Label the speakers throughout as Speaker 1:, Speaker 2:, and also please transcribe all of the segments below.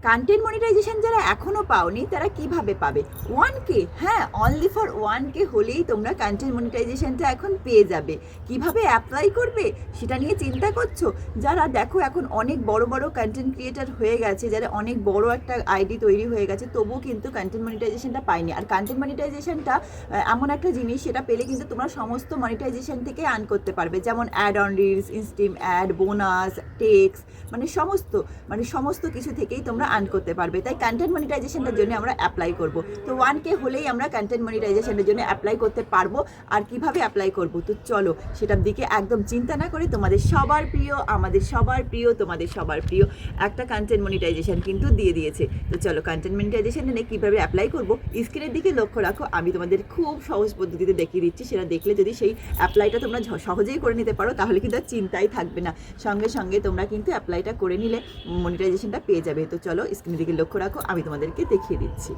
Speaker 1: Content monetization যারা এখনও পাওনি তারা কিভাবে পাবে? 1K, হ্যাঁ, অনলি ফর 1K হলেই তোমরা কন্টেন্ট মনিটাইজেশনটা এখন পেয়ে যাবে। কিভাবে অ্যাপ্লাই করবে সেটা নিয়ে চিন্তা করছো? যারা দেখো এখন অনেক বড় বড় কন্টেন্ট ক্রিয়েটার হয়ে গেছে, যারা অনেক বড় একটা আইডি তৈরি হয়ে গেছে, তবুও কিন্তু কন্টেন্ট মনিটাইজেশনটা পায়নি। আর কন্টেন্ট মনিটাইজেশনটা এমন একটা জিনিস, সেটা পেলে কিন্তু তোমরা সমস্ত মনিটাইজেশন থেকে আর্ন করতে পারবে, যেমন ad on reels, instream ad, bonus, টেক্স, সমস্ত কিছু থেকেই তোমরা আর্ন করতে পারবে। তাই কন্টেন্ট মনিটাইজেশনের জন্য আমরা অ্যাপ্লাই করব। তো 1K হলেই আমরা কন্টেন্ট মনিটাইজেশনের জন্য অ্যাপ্লাই করতে পারবো। আর কিভাবে অ্যাপ্লাই করব, তো চলো সেটার দিকে একদম চিন্তা না করে, তোমাদের সবার প্রিয়, আমাদের সবার প্রিয়, তোমাদের সবার প্রিয় একটা কন্টেন্ট মনিটাইজেশন কিন্তু দিয়ে দিয়েছে। তো চলো কন্টেন্ট মনিটাইজেশনে কীভাবে অ্যাপ্লাই করবো স্ক্রিনের দিকে লক্ষ্য রাখো। আমি তোমাদের খুব সহজ পদ্ধতিতে দেখিয়ে দিচ্ছি। সেটা দেখলে যদি সেই অ্যাপ্লাইটা তোমরা সহজেই করে নিতে পারো, তাহলে কিন্তু আর চিন্তাই থাকবে না। সঙ্গে সঙ্গে তোমরা কিন্তু অ্যাপ্লাইটা করে নিলে মনিটাইজেশনটা পেয়ে যাবে। তো চলো স্ক্রিনের দিকে লক্ষ্য রাখো, আমি তোমাদেরকে দেখিয়ে দিচ্ছি।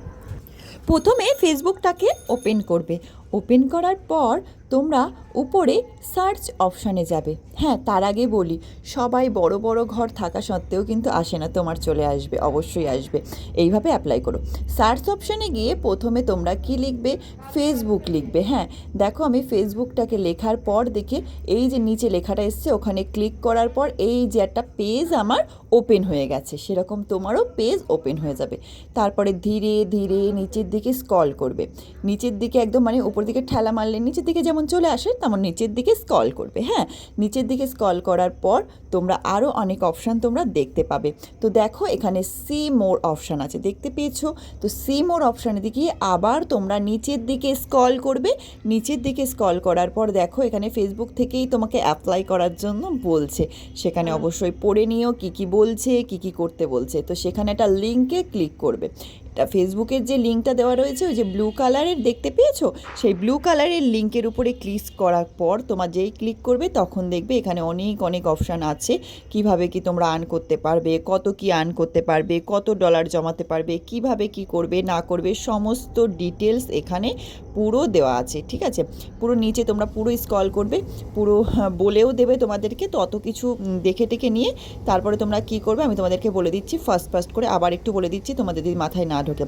Speaker 1: প্রথমে ফেসবুকটাকে ওপেন করবে। ওপেন করার পর তোমরা উপরে সার্চ অপশানে যাবে। হ্যাঁ, তার আগে বলি, সবাই বড় বড় ঘর থাকা সত্ত্বেও কিন্তু আসে না, তোমার চলে আসবে, অবশ্যই আসবে। এইভাবে অ্যাপ্লাই করো। সার্চ অপশানে গিয়ে প্রথমে তোমরা কি লিখবে? ফেসবুক লিখবে। হ্যাঁ, দেখো আমি ফেসবুকটাকে লেখার পর দেখে এই যে নিচে লেখাটা এসছে, ওখানে ক্লিক করার পর এই যে একটা পেজ আমার ওপেন হয়ে গেছে, সেরকম তোমারও পেজ ওপেন হয়ে যাবে। তারপরে ধীরে ধীরে নিচের দিকে স্ক্রল করবে। নিচের দিকে একদম উপর দিকে ঠেলা মারলে নিচের দিকে যেমন চলে আসে, তেমন নিচের দিকে স্ক্রল করবে। হ্যাঁ, নিচের দিকে স্ক্রল করার পর তোমরা আরও অনেক অপশান তোমরা দেখতে পাবে। তো দেখো এখানে সি মোর অপশান আছে, দেখতে পেয়েছো? তো সি মোর অপশানে গিয়ে আবার তোমরা নিচের দিকে স্ক্রল করবে। নিচের দিকে স্ক্রল করার পর দেখো এখানে ফেসবুক থেকেই তোমাকে অ্যাপ্লাই করার জন্য বলছে। সেখানে অবশ্যই পড়ে নিও কী কী বলছে, কী কী করতে বলছে। তো সেখানে একটা লিঙ্কে ক্লিক করবে। এটা ফেসবুকের যে লিঙ্কটা দেওয়া রয়েছে, ওই যে ব্লু কালারের, দেখতে পেয়েছো? সেই ব্লু কালারের লিঙ্কের উপরে ক্লিক করার পর তোমার যেই ক্লিক করবে তখন দেখবে এখানে অনেক অনেক অপশান আছে। কিভাবে কি তোমরা আর্ন করতে পারবে, কত কি আর্ন করতে পারবে, কত ডলার জমাতে পারবে, কিভাবে কি করবে না করবে, সমস্ত ডিটেলস এখানে পুরো দেওয়া আছে। ঠিক আছে, পুরো নিচে তোমরা পুরো স্ক্রল করবে, পুরো বলেও দেবে তোমাদেরকে। তো অত কিছু দেখে টেকে নিয়ে তারপরে তোমরা কি করবে আমি তোমাদেরকে বলে দিচ্ছি, ফার্স্ট করে আবার একটু বলে দিচ্ছি, তোমাদের যদি মাথায় না ঢোকে।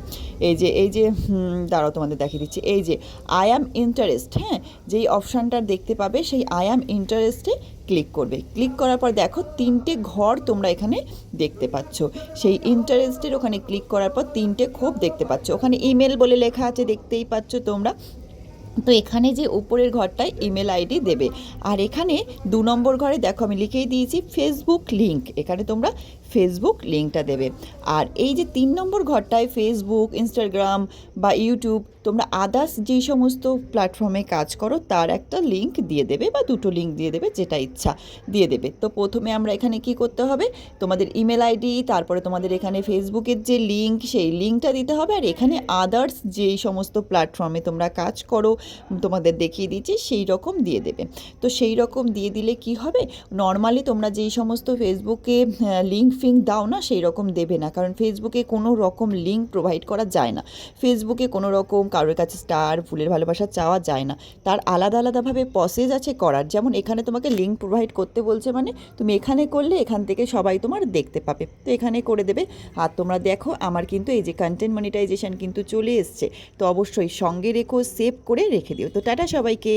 Speaker 1: এই যে দাঁড়াও তোমাদের দেখিয়ে দিচ্ছি। এই যে আই অ্যাম ইন্টারেস্ট, হ্যাঁ, যেই অপশানটা দেখতে পাবে সেই আই অ্যাম ইন্টারেস্টে ক্লিক করবে। ক্লিক করার পর দেখো 3টে ঘর তোমরা এখানে দেখতে পাচ্ছ। সেই ইন্টারেস্টের ওখানে ক্লিক করার পর 3টে খোপ দেখতে পাচ্ছ। ওখানে ইমেল বলে লেখা আছে, দেখতেই পাচ্ছ তোমরা। তো এখানে যে উপরের ঘরটায় ইমেল আইডি দেবে। আর এখানে 2 নম্বর ঘরে দেখো আমি লিখেই দিয়েছি ফেসবুক লিঙ্ক, এখানে তোমরা ফেসবুক লিঙ্কটা দেবে। আর এই যে 3 নম্বর ঘরটায় ফেসবুক, ইনস্টাগ্রাম বা ইউটিউব, তোমরা আদার্স যেই সমস্ত প্ল্যাটফর্মে কাজ করো তার একটা লিঙ্ক দিয়ে দেবে, বা 2টো লিঙ্ক দিয়ে দেবে, যেটা ইচ্ছা দিয়ে দেবে। তো প্রথমে আমরা এখানে কি করতে হবে, তোমাদের ইমেল আইডি, তারপরে তোমাদের এখানে ফেসবুকের যে লিঙ্ক সেই লিঙ্কটা দিতে হবে। আর এখানে আদার্স যেই সমস্ত প্ল্যাটফর্মে তোমরা কাজ করো তোমাদের দেখিয়ে দিচ্ছি সেই রকম দিয়ে দেবে। তো সেই রকম দিয়ে দিলে কি হবে, নর্মালি তোমরা যেই সমস্ত ফেসবুকে লিঙ্ক ফিঙ্ক দাও না সেই রকম দেবে না, কারণ ফেসবুকে কোনো রকম লিঙ্ক প্রোভাইড করা যায় না। ফেসবুকে কোনো রকম কারোর কাছে স্টার, ফুলের ভালোবাসা চাওয়া যায় না। তার আলাদা আলাদাভাবে প্রসেস আছে করার। যেমন এখানে তোমাকে লিঙ্ক প্রোভাইড করতে বলছে, মানে তুমি এখানে করলে এখান থেকে সবাই তোমার দেখতে পাবে। তো এখানে করে দেবে। আর তোমরা দেখো আমার কিন্তু এই যে কন্টেন্ট মনিটাইজেশন কিন্তু চলে এসছে। তো অবশ্যই সঙ্গে রেখো, সেভ করে রেখে দিও। তো টাটা সবাইকে।